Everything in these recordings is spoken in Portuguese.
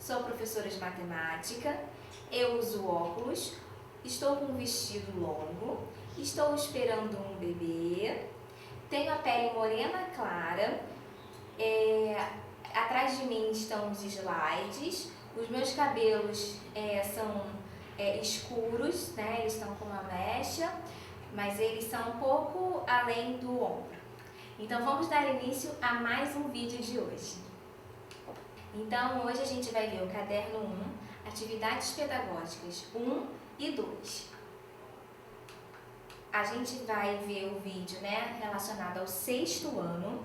sou professora de matemática, eu uso óculos, estou com um vestido longo, estou esperando um bebê, tenho a pele morena clara, atrás de mim estão os slides, os meus cabelos são escuros, né? Eles estão com uma mecha, mas eles são um pouco além do ombro. Então vamos dar início a mais um vídeo de hoje. Então hoje a gente vai ver o caderno 1, atividades pedagógicas 1 e 2. A gente vai ver o vídeo, né, relacionado ao 6º ano,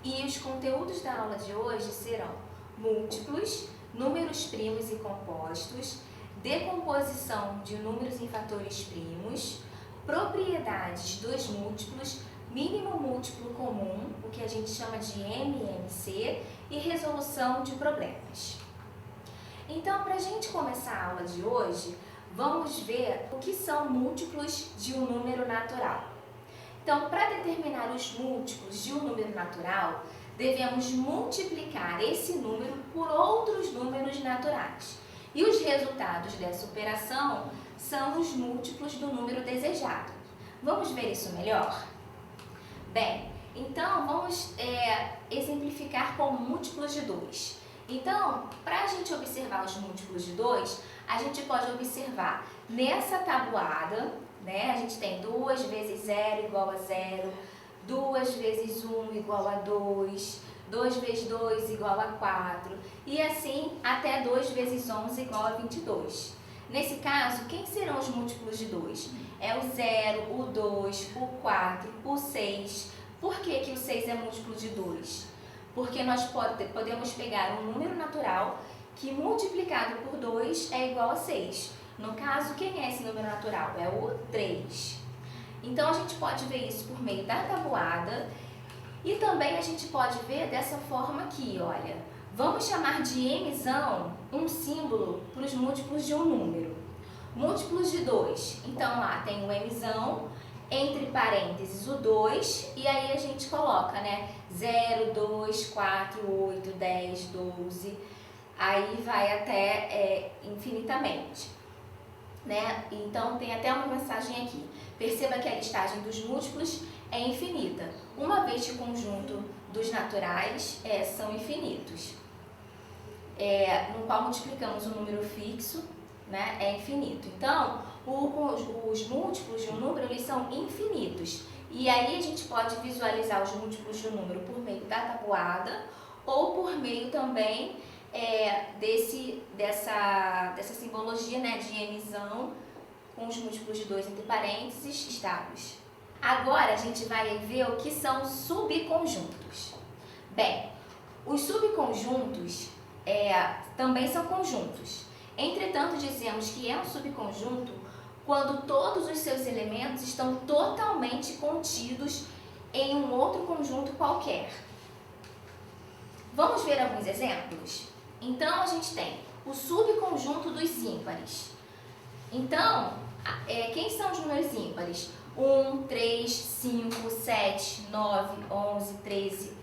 e os conteúdos da aula de hoje serão múltiplos, números primos e compostos, decomposição de números em fatores primos, propriedades dos múltiplos, mínimo múltiplo comum, o que a gente chama de MMC, e resolução de problemas. Então, para a gente começar a aula de hoje, vamos ver o que são múltiplos de um número natural. Então, para determinar os múltiplos de um número natural, devemos multiplicar esse número por outros números naturais. E os resultados dessa operação são os múltiplos do número desejado. Vamos ver isso melhor? Bem, então vamos exemplificar com múltiplos de 2. Então, para a gente observar os múltiplos de 2, a gente pode observar nessa tabuada, né? A gente tem 2 vezes 0 igual a 0, 2 vezes 1 igual a 2, 2 vezes 2 igual a 4, e assim até 2 vezes 11 igual a 22. Nesse caso, quem serão os múltiplos de 2? É o 0, o 2, o 4, o 6. Por que o 6 é múltiplo de 2? Porque nós podemos pegar um número natural que multiplicado por 2 é igual a 6. No caso, quem é esse número natural? É o 3. Então, a gente pode ver isso por meio da tabuada e também a gente pode ver dessa forma aqui, olha. Vamos chamar de Mzão um símbolo para os múltiplos de um número. Múltiplos de 2. Então, lá tem o Mzão, entre parênteses o 2, e aí a gente coloca, né? 0, 2, 4, 8, 10, 12, aí vai até infinitamente, né? Então tem até uma mensagem aqui. Perceba que a listagem dos múltiplos é infinita, uma vez que o conjunto dos naturais são infinitos, no qual multiplicamos um número fixo, né? É infinito. Então, os múltiplos de um número, eles são infinitos. E aí a gente pode visualizar os múltiplos de um número por meio da tabuada ou por meio também dessa simbologia, né, de Mzão com os múltiplos de 2 entre parênteses estados. Agora a gente vai ver o que são subconjuntos. Bem, os subconjuntos também são conjuntos. Entretanto, dizemos que é um subconjunto quando todos os seus elementos estão totalmente contidos em um outro conjunto qualquer. Vamos ver alguns exemplos? Então, a gente tem o subconjunto dos ímpares. Então, quem são os números ímpares? 1, 3, 5, 7, 9, 11, 13.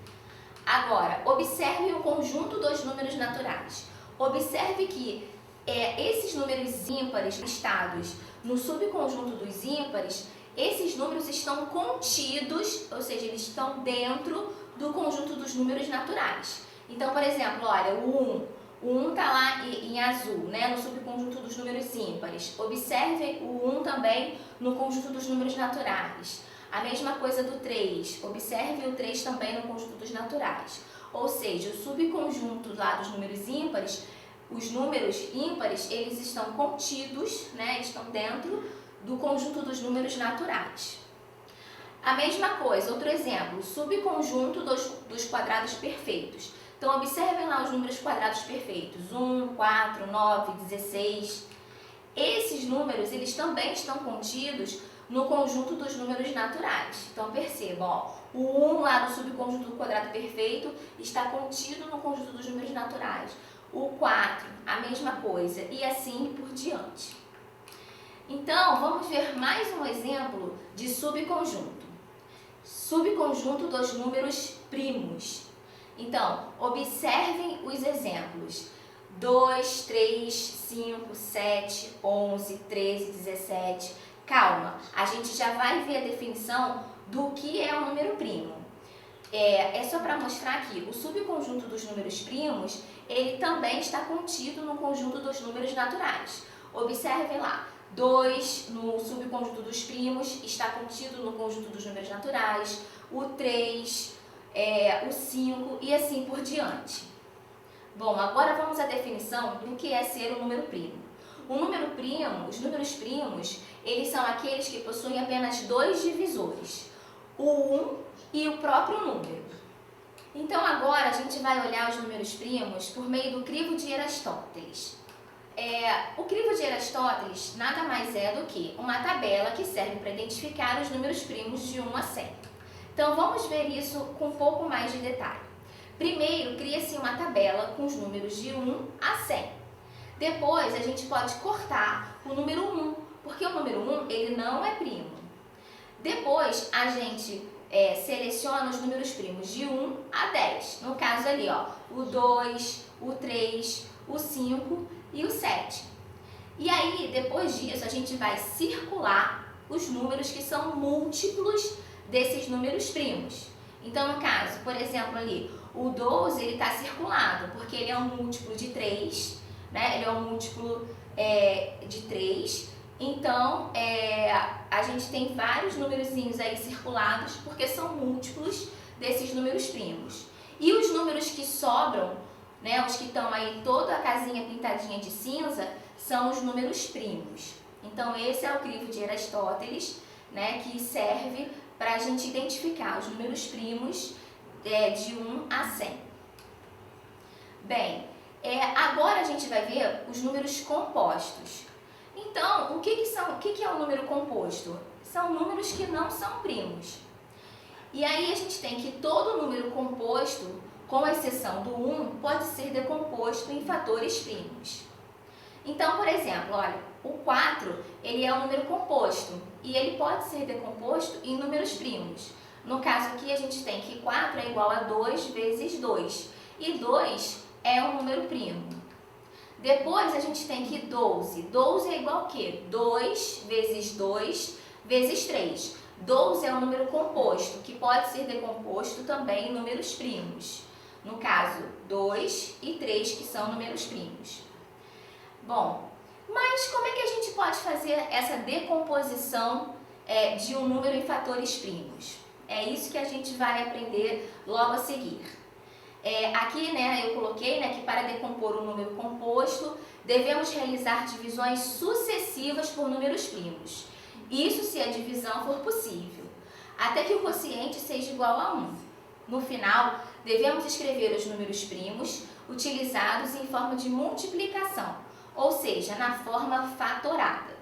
Agora, observe o conjunto dos números naturais. Observe que esses números ímpares listados no subconjunto dos ímpares, esses números estão contidos, ou seja, eles estão dentro do conjunto dos números naturais. Então, por exemplo, olha, o 1 está lá em azul, né, no subconjunto dos números ímpares. Observe o 1 também no conjunto dos números naturais. A mesma coisa do 3, observe o 3 também no conjunto dos naturais. Ou seja, o subconjunto lá dos números ímpares, os números ímpares, eles estão contidos, né, estão dentro do conjunto dos números naturais. A mesma coisa, outro exemplo, o subconjunto dos quadrados perfeitos. Então, observem lá os números quadrados perfeitos, 1, 4, 9, 16. Esses números, eles também estão contidos no conjunto dos números naturais. Então, percebam, ó, o 1 lá do subconjunto do quadrado perfeito está contido no conjunto dos números naturais. O 4, a mesma coisa, e assim por diante. Então, vamos ver mais um exemplo de subconjunto. Subconjunto dos números primos. Então, observem os exemplos. 2, 3, 5, 7, 11, 13, 17. Calma, a gente já vai ver a definição do que é um número primo. É só para mostrar que o subconjunto dos números primos, ele também está contido no conjunto dos números naturais. Observe lá, 2 no subconjunto dos primos está contido no conjunto dos números naturais, o 3, o 5 e assim por diante. Bom, agora vamos à definição do que é ser um número primo. O número primo, os números primos, eles são aqueles que possuem apenas dois divisores, o 1 e o próprio número. Então agora a gente vai olhar os números primos por meio do crivo de Aristóteles. O crivo de Aristóteles nada mais é do que uma tabela que serve para identificar os números primos de 1 a 100. Então vamos ver isso com um pouco mais de detalhe. Primeiro, cria-se uma tabela com os números de 1 a 100. Depois, a gente pode cortar o número 1, porque o número 1 ele não é primo. Depois, a gente seleciona os números primos de 1 a 10. No caso ali, ó, o 2, o 3, o 5 e o 7. E aí, depois disso, a gente vai circular os números que são múltiplos desses números primos. Então, no caso, por exemplo, ali, o 12 ele está circulado, porque ele é um múltiplo de 3, né? Ele é um múltiplo de 3. Então, a gente tem vários numerozinhos aí circulados, porque são múltiplos desses números primos. E os números que sobram, né, os que estão aí toda a casinha pintadinha de cinza, são os números primos. Então, esse é o crivo de Aristóteles, né, que serve para a gente identificar os números primos de 1 a 100. Bem, agora a gente vai ver os números compostos. Então, o que é um número composto? São números que não são primos. E aí a gente tem que todo número composto, com exceção do 1, pode ser decomposto em fatores primos. Então, por exemplo, olha, o 4 ele é um número composto e ele pode ser decomposto em números primos. No caso aqui, a gente tem que 4 é igual a 2 vezes 2 e 2 é um número primo. Depois, a gente tem que 12. 12 é igual a quê? 2 vezes 2 vezes 3. 12 é um número composto, que pode ser decomposto também em números primos. No caso, 2 e 3, que são números primos. Bom, mas como é que a gente pode fazer essa decomposição de um número em fatores primos? É isso que a gente vai aprender logo a seguir. Aqui, né, eu coloquei, né, que para decompor um número composto, devemos realizar divisões sucessivas por números primos. Isso se a divisão for possível, até que o quociente seja igual a 1. No final, devemos escrever os números primos utilizados em forma de multiplicação, ou seja, na forma fatorada.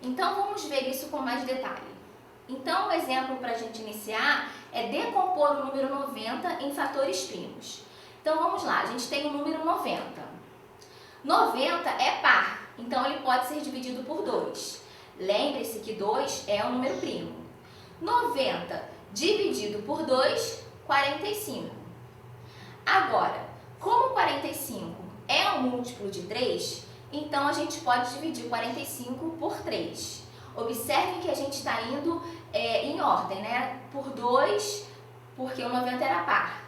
Então, vamos ver isso com mais detalhe. Então, um exemplo para a gente iniciar é decompor o número 90 em fatores primos. Então, vamos lá, a gente tem o número 90. 90 é par, então ele pode ser dividido por 2. Lembre-se que 2 é um número primo. 90 dividido por 2, 45. Agora, como 45 é um múltiplo de 3, então a gente pode dividir 45 por 3. Observe que a gente está indo em ordem, né? Por 2, porque o 90 era par.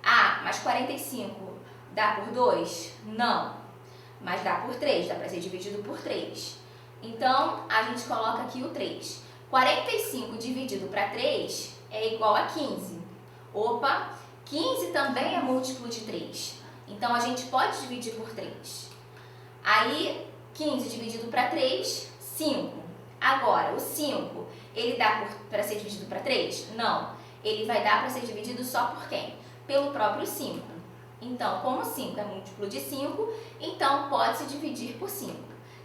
Ah, mas 45 dá por 2? Não. Mas dá por 3, dá para ser dividido por 3. Então, a gente coloca aqui o 3. 45 dividido para 3 é igual a 15. Opa, 15 também é múltiplo de 3. Então, a gente pode dividir por 3. Aí, 15 dividido para 3, 5. Agora, o 5, ele dá para ser dividido para 3? Não. Ele vai dar para ser dividido só por quem? Pelo próprio 5. Então, como 5 é múltiplo de 5, então pode-se dividir por 5.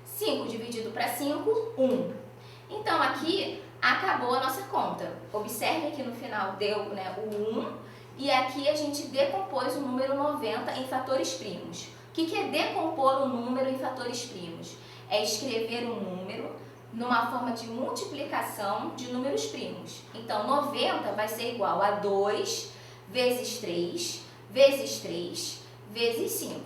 5 dividido para 5, 1. Então, aqui acabou a nossa conta. Observe que no final deu, né, o 1 e aqui a gente decompôs o número 90 em fatores primos. O que é decompor um número em fatores primos? É escrever um número numa forma de multiplicação de números primos. Então, 90 vai ser igual a 2 vezes 3 vezes 3 vezes 5.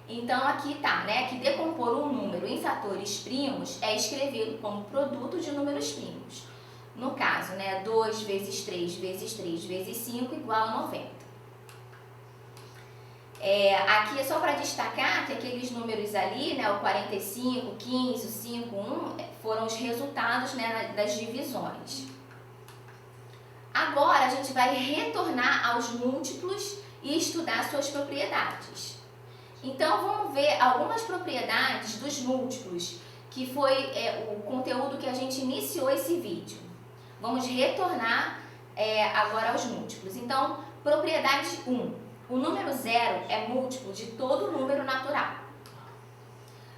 Então, aqui tá, né, que decompor um número em fatores primos é escrevê-lo como produto de números primos. No caso, né, 2 vezes 3 vezes 3 vezes 5 igual a 90. Aqui é só para destacar que aqueles números ali, né, o 45, 15, o 5, 1, foram os resultados, né, das divisões. Agora a gente vai retornar aos múltiplos e estudar suas propriedades. Então vamos ver algumas propriedades dos múltiplos, que foi o conteúdo que a gente iniciou esse vídeo. Vamos retornar agora aos múltiplos. Então, propriedade 1. O número 0 é múltiplo de todo número natural.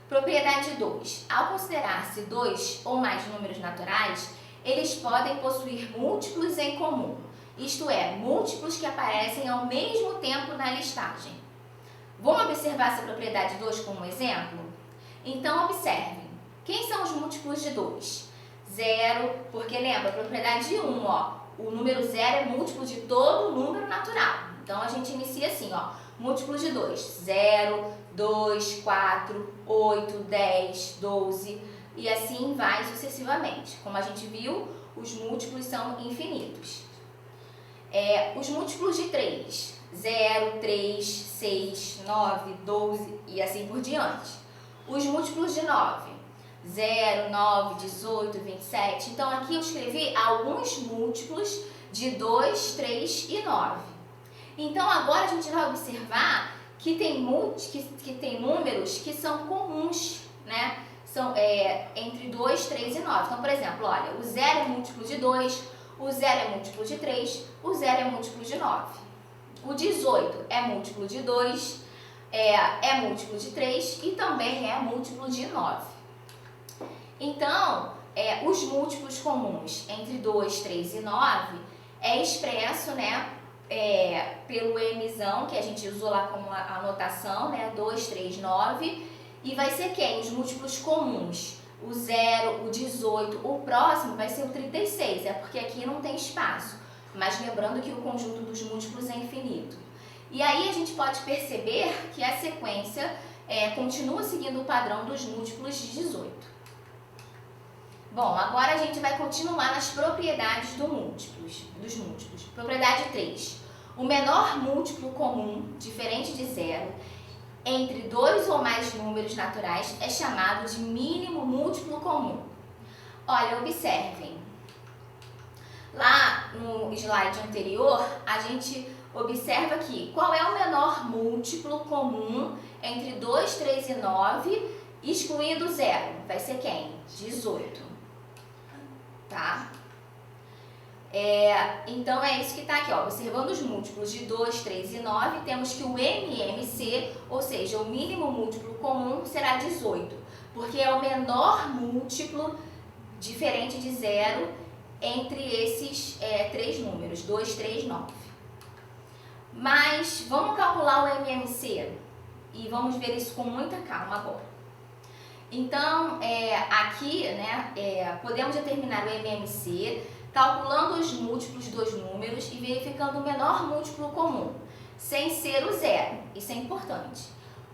Propriedade 2. Ao considerar-se 2 ou mais números naturais, eles podem possuir múltiplos em comum, isto é, múltiplos que aparecem ao mesmo tempo na listagem. Vamos observar essa propriedade 2 como exemplo? Então, observem. Quem são os múltiplos de 2? 0, porque lembra, a propriedade 1, o número 0 é múltiplo de todo número natural. Então, a gente inicia assim, múltiplos de 2, 0, 2, 4, 8, 10, 12 e assim vai sucessivamente. Como a gente viu, os múltiplos são infinitos. Os múltiplos de 3, 0, 3, 6, 9, 12 e assim por diante. Os múltiplos de 9, 0, 9, 18, 27. Então, aqui eu escrevi alguns múltiplos de 2, 3 e 9. Então, agora a gente vai observar que tem números que são comuns, né? São entre 2, 3 e 9. Então, por exemplo, olha, o 0 é múltiplo de 2, o 0 é múltiplo de 3, o 0 é múltiplo de 9. O 18 é múltiplo de 2, é múltiplo de 3 e também é múltiplo de 9. Então, os múltiplos comuns entre 2, 3 e 9 é expresso, né, pelo Mzão, que a gente usou lá como anotação, né, 2, 3, 9, e vai ser quem? Os múltiplos comuns, o 0, o 18, o próximo vai ser o 36, porque aqui não tem espaço, mas lembrando que o conjunto dos múltiplos é infinito. E aí a gente pode perceber que a sequência continua seguindo o padrão dos múltiplos de 18. Bom, agora a gente vai continuar nas propriedades dos múltiplos. Propriedade 3. O menor múltiplo comum, diferente de 0, entre 2 ou mais números naturais é chamado de mínimo múltiplo comum. Olha, observem. Lá no slide anterior, a gente observa aqui qual é o menor múltiplo comum entre 2, 3 e 9, excluindo 0. Vai ser quem? 18. Tá? Então é isso que está aqui, observando os múltiplos de 2, 3 e 9, temos que o MMC, ou seja, o mínimo múltiplo comum, será 18, porque é o menor múltiplo, diferente de 0, entre esses três números, 2, 3, 9. Mas vamos calcular o MMC e vamos ver isso com muita calma agora. Então, aqui, né, podemos determinar o MMC calculando os múltiplos dos números e verificando o menor múltiplo comum, sem ser o 0. Isso é importante.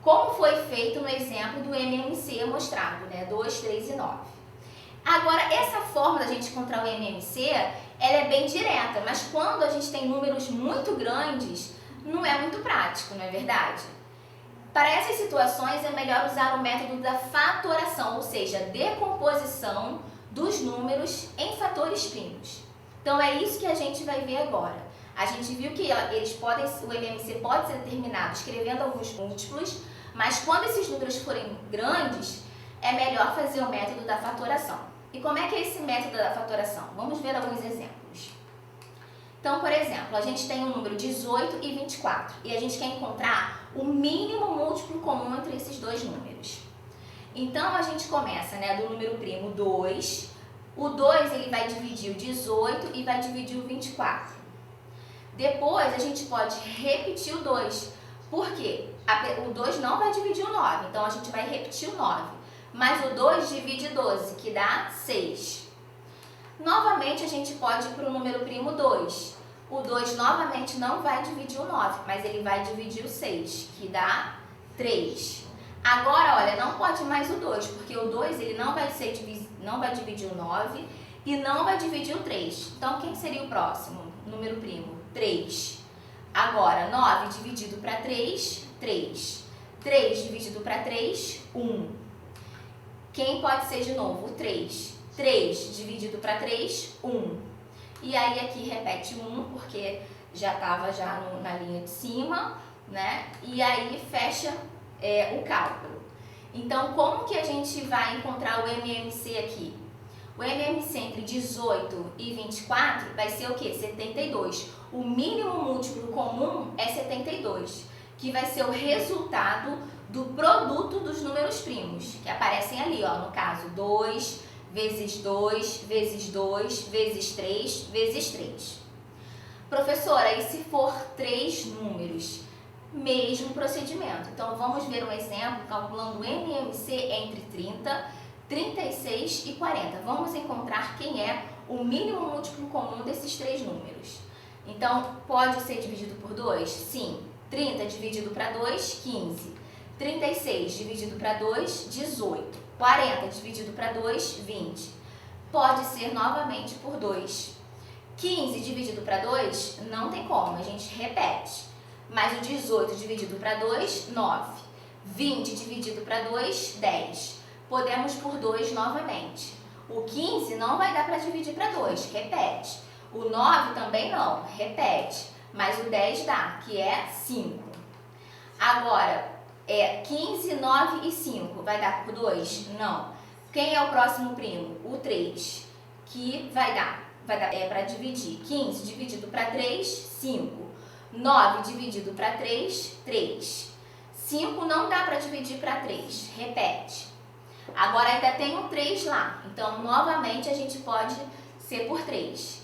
Como foi feito no exemplo do MMC mostrado, né, 2, 3 e 9. Agora, essa forma da gente encontrar o MMC, ela é bem direta, mas quando a gente tem números muito grandes, não é muito prático, não é verdade? Para essas situações, é melhor usar o método da fatoração, ou seja, decomposição dos números em fatores primos. Então, é isso que a gente vai ver agora. A gente viu que o MMC pode ser determinado escrevendo alguns múltiplos, mas quando esses números forem grandes, é melhor fazer o método da fatoração. E como é que é esse método da fatoração? Vamos ver alguns exemplos. Então, por exemplo, a gente tem o número 18 e 24 e a gente quer encontrar o mínimo múltiplo comum entre esses dois números. Então, a gente começa, né, do número primo 2. O 2 ele vai dividir o 18 e vai dividir o 24. Depois, a gente pode repetir o 2. Por quê? O 2 não vai dividir o 9, então a gente vai repetir o 9. Mas o 2 divide 12, que dá 6. Novamente, a gente pode ir para o número primo 2. O 2 novamente não vai dividir o 9, mas ele vai dividir o 6, que dá 3. Agora, olha, não pode mais o 2, porque o 2 ele não vai dividir o 9 e não vai dividir o 3. Então, quem seria o próximo número primo? 3. Agora, 9 dividido para 3, 3. 3 dividido para 3, 1. Quem pode ser de novo? O 3. 3 dividido para 3, 1. E aí aqui repete 1, porque já estava na linha de cima, né? E aí fecha o cálculo. Então, como que a gente vai encontrar o MMC aqui? O MMC entre 18 e 24 vai ser o quê? 72. O mínimo múltiplo comum é 72, que vai ser o resultado do produto dos números primos, que aparecem ali, ó, no caso, 2 vezes 2, vezes 2, vezes 3, vezes 3. Professora, e se for 3 números? Mesmo procedimento. Então, vamos ver um exemplo calculando o MMC entre 30, 36 e 40. Vamos encontrar quem é o mínimo múltiplo comum desses 3 números. Então, pode ser dividido por 2? Sim. 30 dividido para 2, 15. 36 dividido para 2, 18. 40 dividido para 2, 20. Pode ser novamente por 2. 15 dividido para 2, não tem como, a gente repete. Mas o 18 dividido para 2, 9. 20 dividido para 2, 10. Podemos por 2 novamente. O 15 não vai dar para dividir para 2, repete. O 9 também não, repete. Mas o 10 dá, que é 5. Agora, 15, 9 e 5, vai dar por 2? Não. Quem é o próximo primo? O 3, que vai dar para dividir. 15 dividido para 3, 5. 9 dividido para 3, 3. 5 não dá para dividir para 3, repete. Agora ainda tem um 3 lá, então novamente a gente pode ser por 3.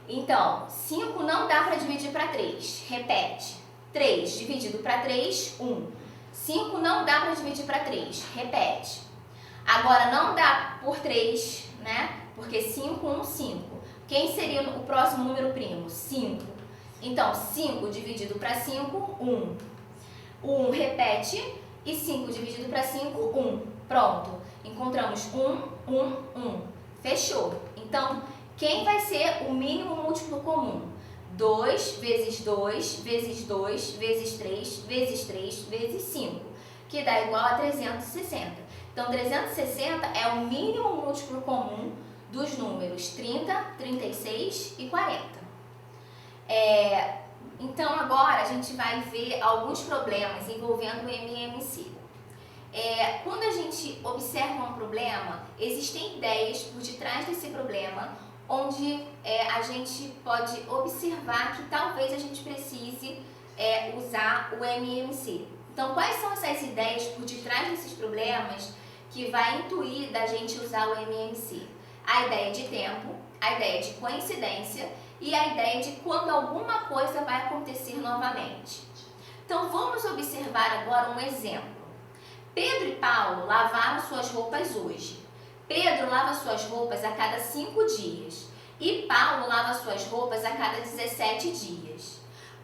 Então, 5 não dá para dividir para 3, repete. 3 dividido para 3, 1. 5 não dá para dividir para 3, repete. Agora não dá por 3, né? Porque 5, 1, 5. Quem seria o próximo número primo? 5. Então, 5 dividido para 5, 1. O 1 repete e 5 dividido para 5, 1. Pronto. Encontramos 1, 1, 1. Fechou. Então, quem vai ser o mínimo múltiplo comum? 2 vezes 2, vezes 2, vezes 3, vezes 3, vezes 5, que dá igual a 360. Então, 360 é o mínimo múltiplo comum dos números 30, 36 e 40. Então, agora a gente vai ver alguns problemas envolvendo o MMC. Quando a gente observa um problema, existem ideias por detrás desse problema, onde a gente pode observar que talvez a gente precise usar o MMC. Então, quais são essas ideias por detrás desses problemas que vai intuir da gente usar o MMC? A ideia de tempo, a ideia de coincidência e a ideia de quando alguma coisa vai acontecer novamente. Então, vamos observar agora um exemplo. Pedro e Paulo lavaram suas roupas hoje. Pedro lava suas roupas a cada 5 dias e Paulo lava suas roupas a cada 17 dias.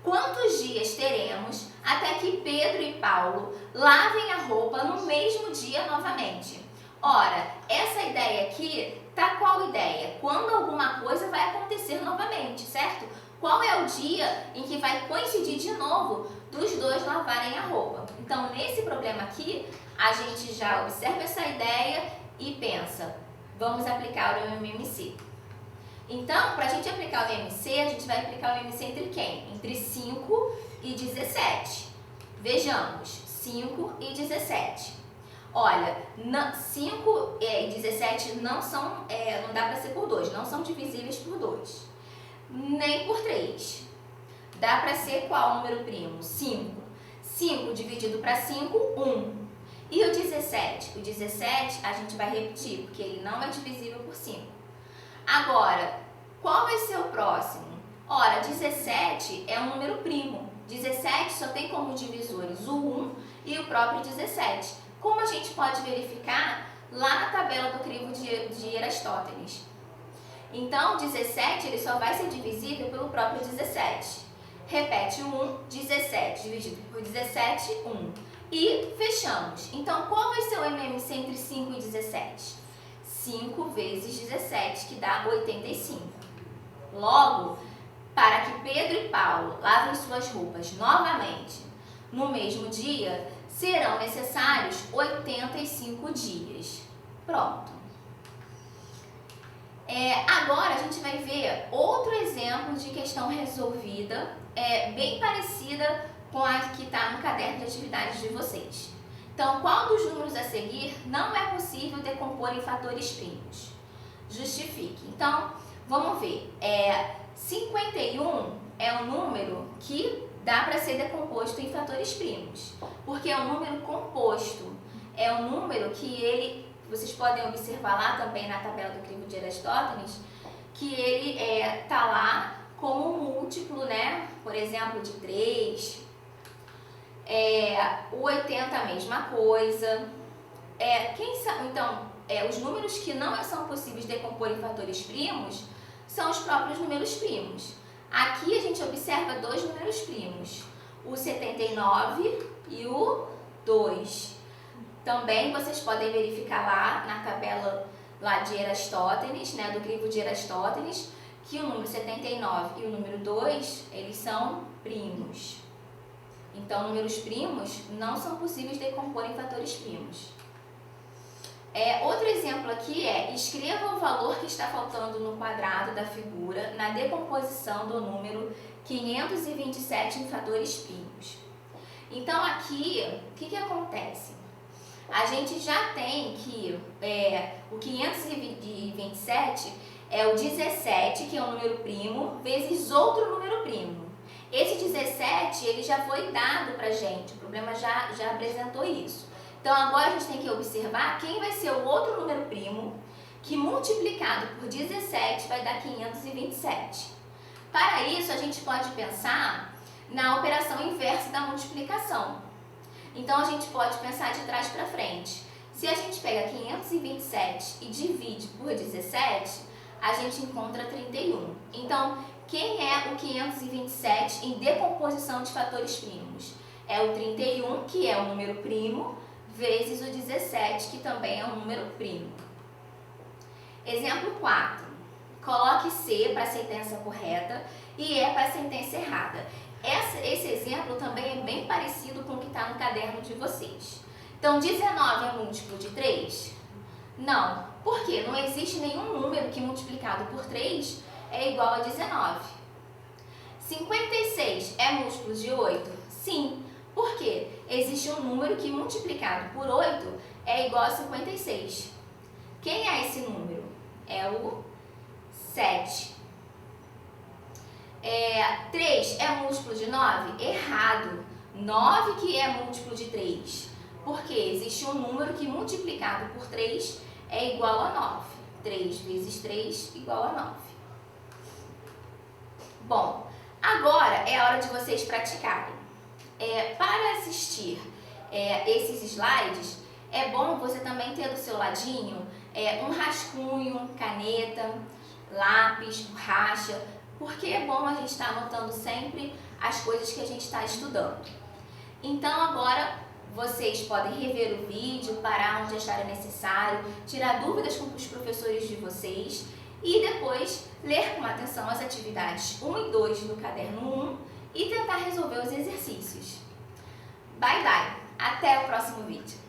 Quantos dias teremos até que Pedro e Paulo lavem a roupa no mesmo dia novamente? Ora, essa ideia aqui tá qual ideia? Quando alguma coisa vai acontecer novamente, certo? Qual é o dia em que vai coincidir de novo dos dois lavarem a roupa? Então, nesse problema aqui, a gente já observa essa ideia e pensa, vamos aplicar o MMC. Então, para a gente aplicar o MMC, a gente vai aplicar o MMC entre quem? Entre 5 e 17. Vejamos, 5 e 17. Olha, 5 e 17 não dá para ser por 2, não são divisíveis por 2. Nem por 3. Dá para ser qual número primo? 5. 5 dividido para 5, 1. E o 17? O 17 a gente vai repetir, porque ele não é divisível por 5. Agora, qual vai ser o próximo? Ora, 17 é um número primo. 17 só tem como divisores o 1 e o próprio 17. Como a gente pode verificar lá na tabela do crivo de Aristóteles. Então, 17 ele só vai ser divisível pelo próprio 17. Repete o 1, 17 dividido por 17, 1. e fechamos. Então, qual vai ser o MMC entre 5 e 17? 5 vezes 17, que dá 85. Logo, para que Pedro e Paulo lavem suas roupas novamente no mesmo dia, serão necessários 85 dias. Pronto. Agora a gente vai ver outro exemplo de questão resolvida, bem parecida com a que está no caderno de atividades de vocês. Então, qual dos números a seguir não é possível decompor em fatores primos? Justifique. Então, vamos ver. 51 é um número que dá para ser decomposto em fatores primos, porque é um número composto. É um número que vocês podem observar lá também na tabela do crivo de Aristóteles, que ele está lá como múltiplo, né? Por exemplo, de 3. O 80 a mesma coisa. Então, os números que não são possíveis de decompor em fatores primos são os próprios números primos. Aqui a gente observa dois números primos, o 79 e o 2. Também vocês podem verificar lá na tabela lá de Aristóteles, né, do crivo de Aristóteles, que o número 79 e o número 2, eles são primos. Então, números primos não são possíveis de decompor em fatores primos. Outro exemplo aqui escreva o valor que está faltando no quadrado da figura na decomposição do número 527 em fatores primos. Então, aqui, o que acontece? A gente já tem que o 527 é o 17, que é um número primo, vezes outro número primo. Esse 17, ele já foi dado pra gente, o problema já apresentou isso. Então, agora a gente tem que observar quem vai ser o outro número primo, que multiplicado por 17 vai dar 527. Para isso, a gente pode pensar na operação inversa da multiplicação. Então, a gente pode pensar de trás para frente. Se a gente pega 527 e divide por 17, a gente encontra 31. Então, quem é o 527 em decomposição de fatores primos? É o 31, que é um número primo, vezes o 17, que também é um número primo. Exemplo 4. Coloque C para a sentença correta e E para a sentença errada. Esse exemplo também é bem parecido com o que está no caderno de vocês. Então, 19 é múltiplo de 3? Não. Por quê? Não existe nenhum número que multiplicado por 3 é igual a 19. 56 é múltiplo de 8? Sim. Por quê? Existe um número que multiplicado por 8 é igual a 56. Quem é esse número? É o 7. 3 é múltiplo de 9? Errado. 9 que é múltiplo de 3. Porque existe um número que multiplicado por 3 é igual a 9. 3 vezes 3 igual a 9. Bom, agora é a hora de vocês praticarem. Para assistir esses slides, é bom você também ter do seu ladinho um rascunho, caneta, lápis, borracha, porque é bom a gente estar anotando sempre as coisas que a gente está estudando. Então, agora vocês podem rever o vídeo, parar onde acharem necessário, tirar dúvidas com os professores de vocês e depois ler com atenção as atividades 1 e 2 do caderno 1 e tentar resolver os exercícios. Bye, bye! Até o próximo vídeo!